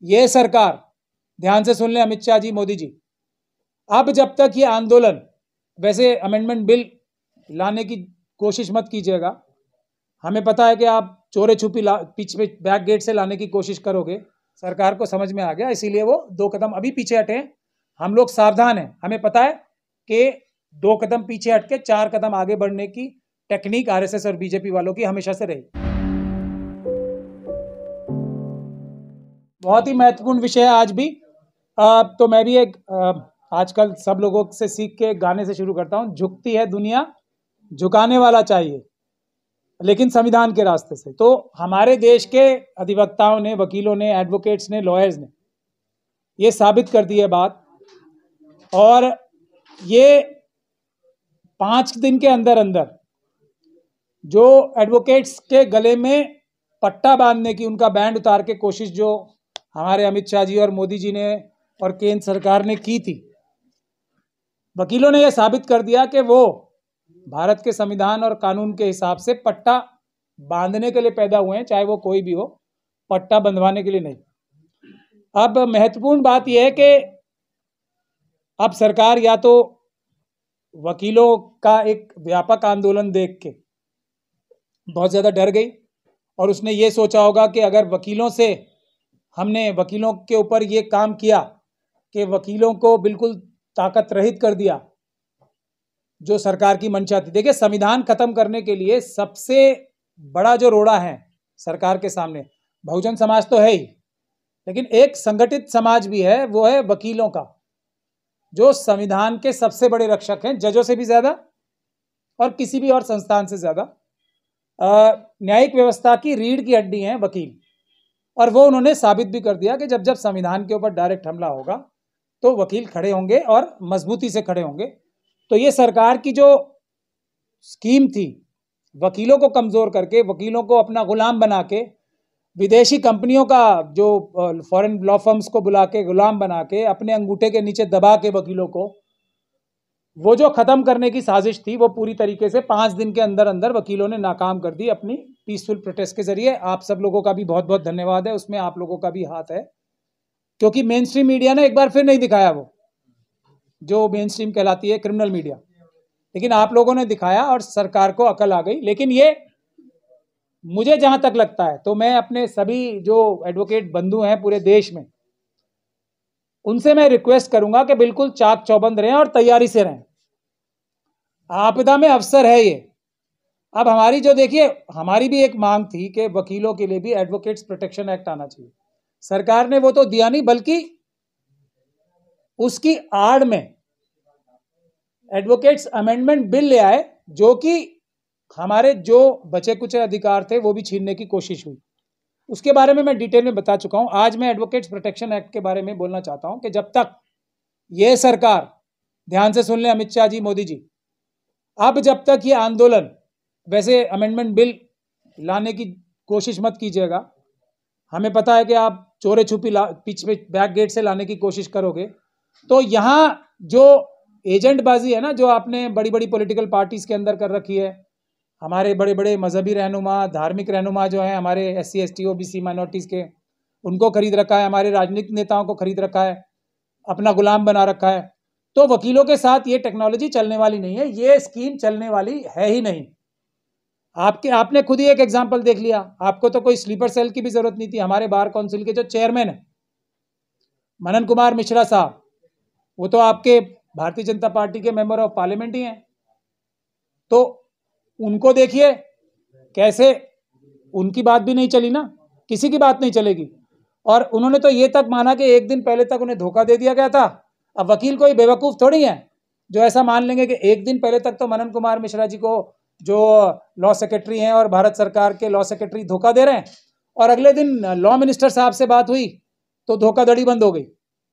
ये सरकार, ध्यान से सुन लें अमित शाह जी, मोदी जी, अब जब तक ये आंदोलन, वैसे अमेंडमेंट बिल लाने की कोशिश मत कीजिएगा, हमें पता है कि आप चोरे छुपी पीछे बैक गेट से लाने की कोशिश करोगे, सरकार को समझ में आ गया, इसीलिए वो 2 कदम अभी पीछे हटे हैं। हम लोग सावधान हैं, हमें पता है कि 2 कदम पीछे हट के 4 कदम आगे बढ़ने की टेक्निक आरएसएस और बीजेपी वालों की हमेशा से रही। बहुत ही महत्वपूर्ण विषय है आज भी। तो मैं भी एक आजकल सब लोगों से सीख के गाने से शुरू करता हूँ, झुकती है दुनिया, झुकाने वाला चाहिए, लेकिन संविधान के रास्ते से। तो हमारे देश के अधिवक्ताओं ने, वकीलों ने, एडवोकेट्स ने, लॉयर्स ने ये साबित कर दी है बात, और ये 5 दिन के अंदर अंदर जो एडवोकेट्स के गले में पट्टा बांधने की, उनका बैंड उतार के कोशिश जो हमारे अमित शाह जी और मोदी जी ने और केंद्र सरकार ने की थी, वकीलों ने यह साबित कर दिया कि वो भारत के संविधान और कानून के हिसाब से पट्टा बांधने के लिए पैदा हुए हैं, चाहे वो कोई भी हो, पट्टा बंधवाने के लिए नहीं। अब महत्वपूर्ण बात यह है कि अब सरकार या तो वकीलों का एक व्यापक आंदोलन देख के बहुत ज़्यादा डर गई, और उसने ये सोचा होगा कि अगर हमने वकीलों के ऊपर ये काम किया कि वकीलों को बिल्कुल ताकत रहित कर दिया, जो सरकार की मंशा थी। देखिए, संविधान खत्म करने के लिए सबसे बड़ा जो रोड़ा है सरकार के सामने, बहुजन समाज तो है ही, लेकिन एक संगठित समाज भी है, वो है वकीलों का, जो संविधान के सबसे बड़े रक्षक हैं, जजों से भी ज्यादा और किसी भी और संस्थान से ज्यादा। न्यायिक व्यवस्था की रीढ़ की हड्डी हैं वकील, और वो उन्होंने साबित भी कर दिया कि जब जब संविधान के ऊपर डायरेक्ट हमला होगा तो वकील खड़े होंगे और मजबूती से खड़े होंगे। तो ये सरकार की जो स्कीम थी, वकीलों को कमजोर करके, वकीलों को अपना गुलाम बना के, विदेशी कंपनियों का, जो फॉरेन लॉ फर्म्स को बुला के गुलाम बना के, अपने अंगूठे के नीचे दबा के वकीलों को, वो जो खत्म करने की साजिश थी, वो पूरी तरीके से 5 दिन के अंदर अंदर वकीलों ने नाकाम कर दी अपनी पीसफुल प्रोटेस्ट के जरिए। आप सब लोगों का भी बहुत बहुत धन्यवाद है, उसमें आप लोगों का भी हाथ है, क्योंकि मेन स्ट्रीम मीडिया ने एक बार फिर नहीं दिखाया, वो जो मेन स्ट्रीम कहलाती है क्रिमिनल मीडिया, लेकिन आप लोगों ने दिखाया और सरकार को अकल आ गई। लेकिन ये मुझे जहां तक लगता है, तो मैं अपने सभी जो एडवोकेट बंधु हैं पूरे देश में, उनसे मैं रिक्वेस्ट करूंगा कि बिल्कुल चाक चौबंद रहें और तैयारी से रहें। आपदा में अवसर है ये। अब हमारी जो, देखिए, हमारी भी एक मांग थी कि वकीलों के लिए भी एडवोकेट्स प्रोटेक्शन एक्ट आना चाहिए। सरकार ने वो तो दिया नहीं, बल्कि उसकी आड़ में एडवोकेट्स अमेंडमेंट बिल ले आए, जो कि हमारे जो बचे कुछ अधिकार थे वो भी छीनने की कोशिश हुई। उसके बारे में मैं डिटेल में बता चुका हूं। आज मैं एडवोकेट्स प्रोटेक्शन एक्ट के बारे में बोलना चाहता हूं कि जब तक ये सरकार, ध्यान से सुन लें अमित शाह जी, मोदी जी, अब जब तक ये आंदोलन, वैसे अमेंडमेंट बिल लाने की कोशिश मत कीजिएगा, हमें पता है कि आप चोरे छुपी पीछे बैक गेट से लाने की कोशिश करोगे। तो यहाँ जो एजेंटबाजी है ना, जो आपने बड़ी बड़ी पॉलिटिकल पार्टीज के अंदर कर रखी है, हमारे बड़े बड़े मजहबी रहनुमा, धार्मिक रहनुमा जो हैं हमारे SC ST OBC माइनॉरिटीज़ के, उनको खरीद रखा है, हमारे राजनीतिक नेताओं को खरीद रखा है, अपना गुलाम बना रखा है। तो वकीलों के साथ ये टेक्नोलॉजी चलने वाली नहीं है, ये स्कीम चलने वाली है ही नहीं। आपने खुद ही एक एग्जाम्पल देख लिया, आपको तो कोई स्लीपर सेल की भी जरूरत नहीं थी। हमारे बार काउंसिल के जो चेयरमैन है मनन कुमार मिश्रा साहब, वो तो आपके भारतीय जनता पार्टी के मेंबर ऑफ पार्लियामेंट ही हैं। तो उनको देखिए कैसे, उनकी बात भी नहीं चली ना, किसी की बात नहीं चलेगी। और उन्होंने तो ये तक माना कि 1 दिन पहले तक उन्हें धोखा दे दिया गया था। अब वकील कोई बेवकूफ़ थोड़ी है जो ऐसा मान लेंगे कि 1 दिन पहले तक तो मनन कुमार मिश्रा जी को, जो लॉ सेक्रेटरी हैं और भारत सरकार के लॉ सेक्रेटरी, धोखा दे रहे हैं, और अगले दिन लॉ मिनिस्टर साहब से बात हुई तो धोखाधड़ी बंद हो गई।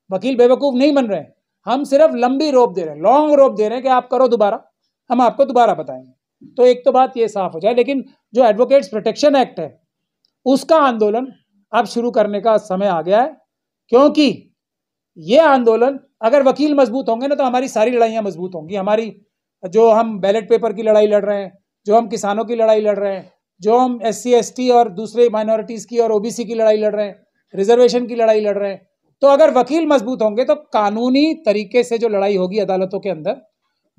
वकील बेवकूफ़ नहीं बन रहे हैं, हम सिर्फ लंबी रोप दे रहे हैं, लॉन्ग रोप दे रहे हैं कि आप करो दोबारा, हम आपको दोबारा बताएंगे। तो एक तो बात ये साफ हो जाए। लेकिन जो एडवोकेट्स प्रोटेक्शन एक्ट है, उसका आंदोलन अब शुरू करने का समय आ गया है, क्योंकि ये आंदोलन, अगर वकील मजबूत होंगे ना तो हमारी सारी लड़ाइयाँ मजबूत होंगी। हमारी जो हम बैलेट पेपर की लड़ाई लड़ रहे हैं, जो हम किसानों की लड़ाई लड़ रहे हैं, जो हम SC ST और दूसरे माइनॉरिटीज़ की और OBC की लड़ाई लड़ रहे हैं, रिजर्वेशन की लड़ाई लड़ रहे हैं। तो अगर वकील मजबूत होंगे तो कानूनी तरीके से जो लड़ाई होगी अदालतों के अंदर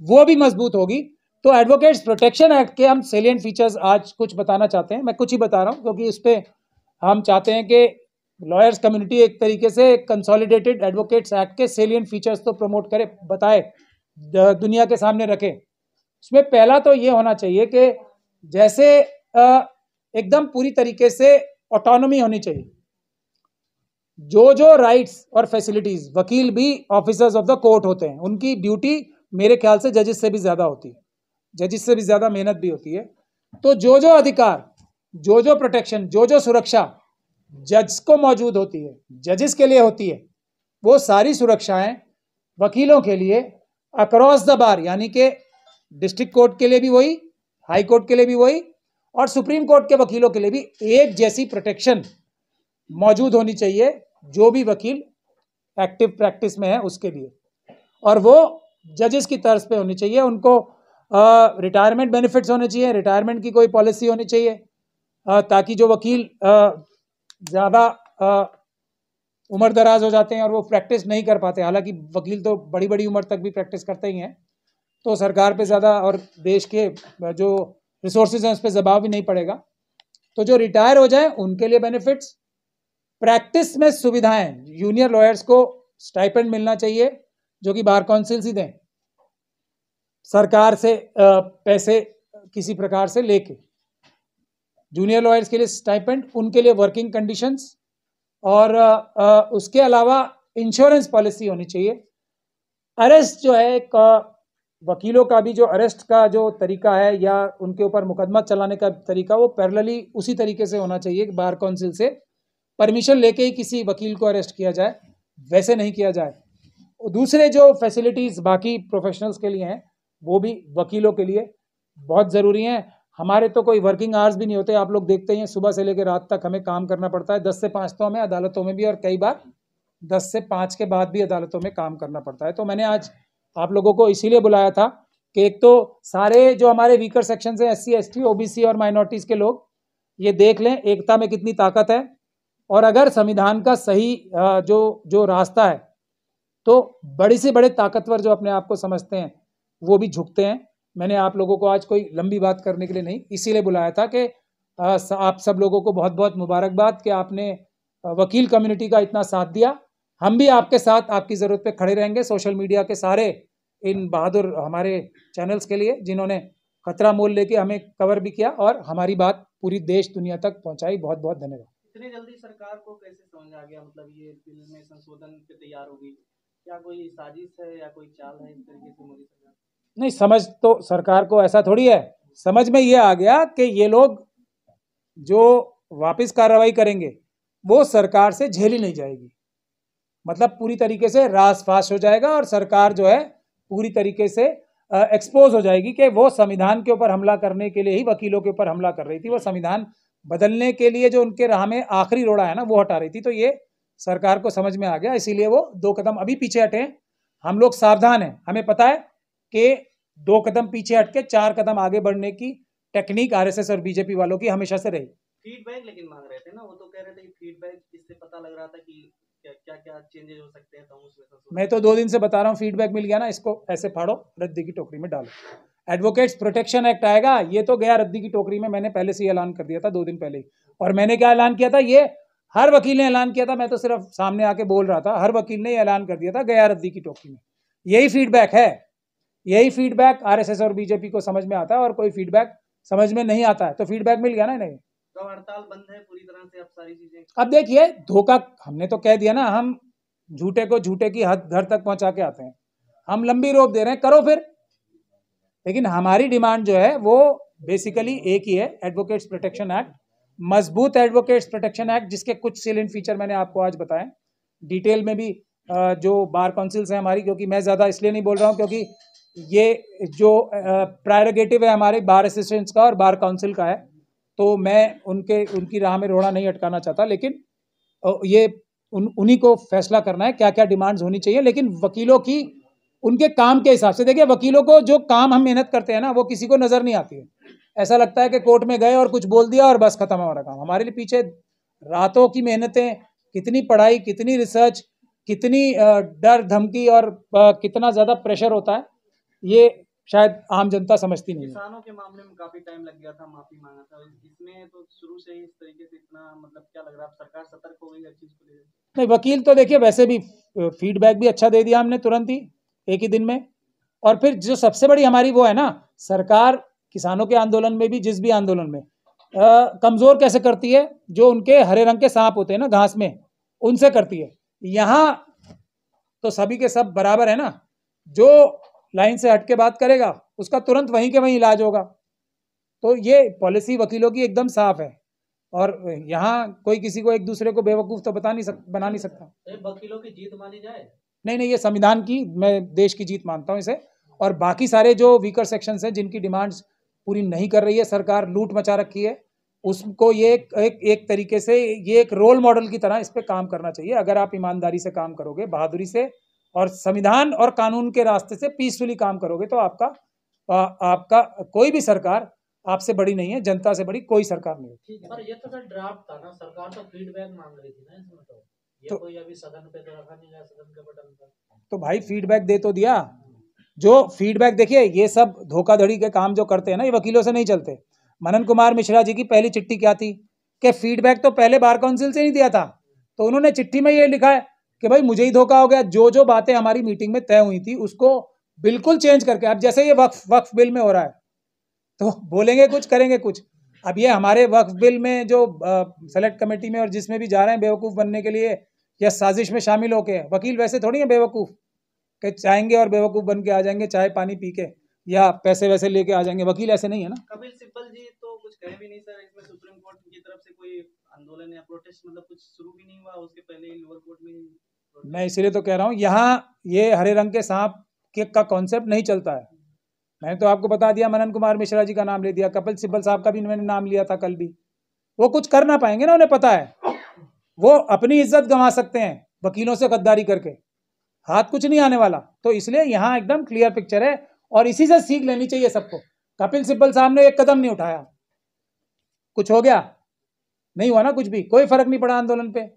वो भी मजबूत होगी। तो एडवोकेट्स प्रोटेक्शन एक्ट के हम सेलिएंट फीचर्स आज कुछ बताना चाहते हैं। मैं कुछ ही बता रहा हूँ क्योंकि इस पर हम चाहते हैं कि लॉयर्स कम्युनिटी एक तरीके से कंसोलिडेटेड एडवोकेट्स एक्ट के सेलिएंट फीचर्स तो प्रमोट करे, बताए, दुनिया के सामने रखे। उसमें पहला तो ये होना चाहिए कि जैसे एकदम पूरी तरीके से ऑटोनॉमी होनी चाहिए। जो राइट्स और फैसिलिटीज वकील भी ऑफिसर्स ऑफ द कोर्ट होते हैं, उनकी ड्यूटी मेरे ख्याल से जजेस से भी ज्यादा होती है, जजेस से भी ज्यादा मेहनत भी होती है। तो जो अधिकार, जो प्रोटेक्शन, जो सुरक्षा जज को मौजूद होती है, जजेस के लिए होती है, वो सारी सुरक्षाएं वकीलों के लिए अक्रॉस द बार, यानी कि डिस्ट्रिक्ट कोर्ट के लिए भी वही, हाई कोर्ट के लिए भी वही, और सुप्रीम कोर्ट के वकीलों के लिए भी एक जैसी प्रोटेक्शन मौजूद होनी चाहिए जो भी वकील एक्टिव प्रैक्टिस में है उसके लिए। और वो जजेस की तर्ज पे होनी चाहिए। उनको रिटायरमेंट बेनिफिट्स होने चाहिए, रिटायरमेंट की कोई पॉलिसी होनी चाहिए, ताकि जो वकील ज़्यादा उम्र दराज हो जाते हैं और वो प्रैक्टिस नहीं कर पाते, हालांकि वकील तो बड़ी बड़ी उम्र तक भी प्रैक्टिस करते ही हैं, तो सरकार पे ज़्यादा और देश के जो रिसोर्सेज हैं उस पर दबाव भी नहीं पड़ेगा। तो जो रिटायर हो जाए उनके लिए बेनिफिट्स, प्रैक्टिस में सुविधाएं, जूनियर लॉयर्स को स्टाइपेंड मिलना चाहिए जो कि बार काउंसिल ही दें, सरकार से पैसे किसी प्रकार से लेके। जूनियर लॉयर्स के लिए स्टाइपेंड, उनके लिए वर्किंग कंडीशंस, और उसके अलावा इंश्योरेंस पॉलिसी होनी चाहिए। अरेस्ट जो है, वकीलों का भी जो अरेस्ट का जो तरीका है या उनके ऊपर मुकदमा चलाने का तरीका, वो पैरेलली उसी तरीके से होना चाहिए कि बार काउंसिल से परमिशन लेके ही किसी वकील को अरेस्ट किया जाए, वैसे नहीं किया जाए। दूसरे जो फैसिलिटीज़ बाकी प्रोफेशनल्स के लिए हैं वो भी वकीलों के लिए बहुत ज़रूरी हैं। हमारे तो कोई वर्किंग आवर्स भी नहीं होते, आप लोग देखते ही हैं, सुबह से लेकर रात तक हमें काम करना पड़ता है। 10 से 5 तो हमें अदालतों में भी, और कई बार 10 से 5 के बाद भी अदालतों में काम करना पड़ता है। तो मैंने आज आप लोगों को इसीलिए बुलाया था कि एक तो सारे जो हमारे वीकर सेक्शंस हैं, SC, ST, OBC और माइनॉरिटीज़ के लोग, ये देख लें एकता में कितनी ताकत है, और अगर संविधान का सही जो रास्ता है तो बड़ी से बड़े ताकतवर जो अपने आप को समझते हैं वो भी झुकते हैं। मैंने आप लोगों को आज कोई लंबी बात करने के लिए नहीं, इसीलिए बुलाया था कि आप सब लोगों को बहुत बहुत मुबारकबाद कि आपने वकील कम्युनिटी का इतना साथ दिया। हम भी आपके साथ आपकी ज़रूरत पे खड़े रहेंगे, सोशल मीडिया के सारे इन बहादुर हमारे चैनल्स के लिए जिन्होंने खतरा मोल लेके हमें कवर भी किया और हमारी बात पूरी देश दुनिया तक पहुंचाई। बहुत बहुत धन्यवाद। इतनी जल्दी सरकार को कैसे समझ आ गया, मतलब ये बिल में संशोधन पे तैयार होगी? क्या कोई साजिश है या कोई चाल है इस तरीके से मोदी सरकार? नहीं, समझ तो सरकार को ऐसा थोड़ी है, समझ में ये आ गया कि ये लोग जो वापस कार्रवाई करेंगे वो सरकार से झेली नहीं जाएगी, मतलब पूरी तरीके से रास फास हो जाएगा और सरकार जो है पूरी तरीके से एक्सपोज हो जाएगी कि वो संविधान के ऊपर हमला करने के लिए ही वकीलों के ऊपर हमला कर रही थी, वो संविधान बदलने के लिए जो उनके राह में आखिरी रोड़ा है ना वो हटा रही थी। तो ये सरकार को समझ में आ गया, इसीलिए वो 2 कदम अभी पीछे हटे हैं। हम लोग सावधान हैं, हमें पता है कि 2 कदम पीछे हट के 4 कदम आगे बढ़ने की टेक्निक RSS और बीजेपी वालों की हमेशा से रही। फीडबैक लेकिन मांग रहे थे ना, वो तो कह रहे थे कि फीडबैक, इससे पता लग रहा था कि क्या चेंजेस हो सकते हैं। तो उसमें मैं तो 2 दिन से बता रहा हूँ, फीडबैक मिल गया ना, इसको ऐसे फाड़ो, रद्दी की टोकरी में डालो। एडवोकेट्स प्रोटेक्शन एक्ट आएगा, ये तो गया रद्दी की टोकरी में, मैंने पहले से ही ऐलान कर दिया था 2 दिन पहले ही। और मैंने क्या ऐलान किया था, ये हर वकील ने ऐलान किया था, मैं तो सिर्फ सामने आके बोल रहा था, हर वकील ने ऐलान कर दिया था, गया रद्दी की टोकरी में। यही फीडबैक है, यही फीडबैक RSS और बीजेपी को समझ में आता है, और कोई फीडबैक समझ में नहीं आता है तो फीडबैक मिल गया ना इन्हें। तो हड़ताल बंद है पूरी तरह से, अब सारी चीजें। अब देखिए, धोखा हमने तो कह दिया ना, हम झूठे को झूठे की हद घर तक पहुंचा के आते हैं, हम लंबी रोक दे रहे हैं, करो फिर। लेकिन हमारी डिमांड जो है वो बेसिकली एक ही है, एडवोकेट्स प्रोटेक्शन एक्ट, मजबूत एडवोकेट्स प्रोटेक्शन एक्ट, जिसके कुछ सेलेंट फीचर मैंने आपको आज बताए डिटेल में भी। जो बार काउंसिल्स हैं हमारी, क्योंकि मैं ज़्यादा इसलिए नहीं बोल रहा हूँ क्योंकि ये जो प्रायरोगेटिव है हमारे बार असिस्टेंट्स का और बार काउंसिल का है, तो मैं उनकी राह में रोड़ा नहीं अटकाना चाहता, लेकिन ये उन्हीं को फैसला करना है क्या क्या डिमांड्स होनी चाहिए। लेकिन वकीलों की उनके काम के हिसाब से, देखिए वकीलों को जो काम हम मेहनत करते हैं ना वो किसी को नज़र नहीं आती है, ऐसा लगता है कि कोर्ट में गए और कुछ बोल दिया और बस खत्म हमारा काम। हमारे लिए पीछे रातों की मेहनतें, कितनी पढ़ाई, कितनी रिसर्च, कितनी डर धमकी और कितना ज़्यादा प्रेशर होता है, ये शायद आम जनता समझती नहीं है। किसानों के मामले में काफी टाइम लग गया था, माफी मांगा था, इसमें तो शुरू से ही इस तरीके से इतना मतलब क्या लग रहा है सरकार सतर्क हो गई हर चीज को लेकर? नहीं, वकील तो देखिए वैसे भी फीडबैक भी अच्छा दे दिया हमने तुरंत ही, एक ही दिन में। और फिर जो सबसे बड़ी हमारी वो है ना, सरकार किसानों के आंदोलन में भी, जिस भी आंदोलन में कमजोर कैसे करती है, जो उनके हरे रंग के सांप होते हैं ना घास में, उनसे करती है। यहाँ तो सभी के सब बराबर है ना, जो लाइन से हट के बात करेगा उसका तुरंत वहीं के वहीं इलाज होगा। तो ये पॉलिसी वकीलों की एकदम साफ है, और यहाँ कोई किसी को एक दूसरे को बेवकूफ़ तो बना नहीं सकता। वकीलों की जीत मानी जाए? नहीं, ये संविधान की, मैं देश की जीत मानता हूँ इसे। और बाकी सारे जो वीकर सेक्शंस हैं, जिनकी डिमांड्स पूरी नहीं कर रही है सरकार, लूट मचा रखी है, उसको ये एक तरीके से ये एक रोल मॉडल की तरह इस पे काम करना चाहिए। अगर आप ईमानदारी से काम करोगे, बहादुरी से, और संविधान और कानून के रास्ते से पीसफुली काम करोगे, तो आपका कोई भी सरकार आपसे बड़ी नहीं है, जनता से बड़ी कोई सरकार नहीं है। पर ये तो सर ड्राफ्ट था ना, सरकार तो फीडबैक मांग रही थी ना इसमें, तो ये कोई अभी सदन पे तो रखा नहीं गया, सदन के बटन पर। तो भाई फीडबैक दे तो दिया। जो फीडबैक, देखिए ये सब धोखाधड़ी के काम जो करते हैं ना, ये वकीलों से नहीं चलते। मनन कुमार मिश्रा जी की पहली चिट्ठी क्या थी कि फीडबैक तो पहले बार काउंसिल से नहीं दिया था, तो उन्होंने चिट्ठी में ये लिखा है कि भाई मुझे ही धोखा हो गया, जो बातें हमारी मीटिंग में तय हुई थी उसको बिल्कुल चेंज करके, अब जैसे ये वक्फ बिल में हो रहा है, तो बोलेंगे कुछ करेंगे कुछ। अब ये हमारे वक्फ बिल में जो सेलेक्ट कमेटी में और जिसमें भी जा रहे हैं बेवकूफ़ बनने के लिए या साजिश में शामिल होके, वकील वैसे थोड़ी है बेवकूफ़ कि चाहेंगे और बेवकूफ़ बन के आ जाएंगे, चाय पानी पी के या पैसे वैसे लेके आ जाएंगे। वकील ऐसे नहीं है ना। कपिल सिब्बल जी तो कुछ कहे भी नहीं सर, इसमें सुप्रीम कोर्ट की तरफ से कोई आंदोलन या प्रोटेस्ट मतलब कुछ शुरू भी नहीं हुआ, उसके पहले ही लोअर कोर्ट में। मैं इसीलिए तो कह रहा हूँ, यहाँ ये हरे रंग के सांप का कॉन्सेप्ट नहीं चलता है। मैंने तो आपको बता दिया, मनन कुमार मिश्रा जी का नाम ले दिया, कपिल सिब्बल साहब का भी मैंने नाम लिया था कल भी। वो कुछ कर ना पाएंगे ना, उन्हें पता है वो अपनी इज्जत गंवा सकते हैं वकीलों से गद्दारी करके, हाथ कुछ नहीं आने वाला। तो इसलिए यहाँ एकदम क्लियर पिक्चर है, और इसी से सीख लेनी चाहिए सबको। कपिल सिब्बल साहब ने एक कदम नहीं उठाया, कुछ हो गया नहीं हुआ ना, कुछ भी कोई फर्क नहीं पड़ा आंदोलन पे।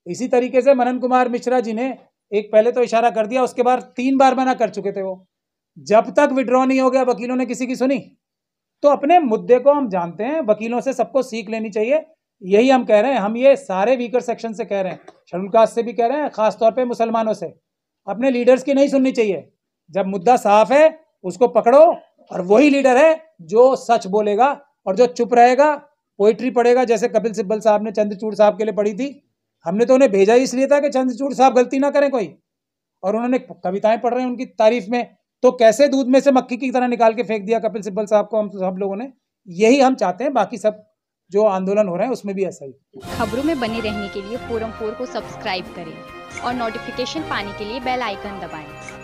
इसी तरीके से मनन कुमार मिश्रा जी ने एक पहले तो इशारा कर दिया, उसके बाद 3 बार मना कर चुके थे वो। जब तक विड्रॉ नहीं हो गया वकीलों ने किसी की सुनी। तो अपने मुद्दे को हम जानते हैं, वकीलों से सबको सीख लेनी चाहिए, यही हम कह रहे हैं। हम ये सारे वीकर सेक्शन से कह रहे हैं, शेड्यूल कास्ट से भी कह रहे हैं, खासतौर पे मुसलमानों से। अपने लीडर्स की नहीं सुननी चाहिए। जब मुद्दा साफ है उसको पकड़ो, और वही लीडर है जो सच बोलेगा, और जो चुप रहेगा, पोइट्री पढ़ेगा, जैसे कपिल सिब्बल साहब ने चंद्रचूड़ साहब के लिए पढ़ी थी। हमने तो उन्हें भेजा ही इसलिए था कि चंद्रचूड़ साहब गलती ना करें कोई, और उन्होंने कविताएं पढ़ रहे हैं उनकी तारीफ में, तो कैसे दूध में से मक्खी की तरह निकाल के फेंक दिया कपिल सिब्बल साहब को हम सब लोगों ने। यही हम चाहते हैं, बाकी सब जो आंदोलन हो रहे हैं उसमें भी ऐसा ही। खबरों में बने रहने के लिए फोरम 4 को सब्सक्राइब करें और नोटिफिकेशन पाने के लिए बेल आइकन दबाएं।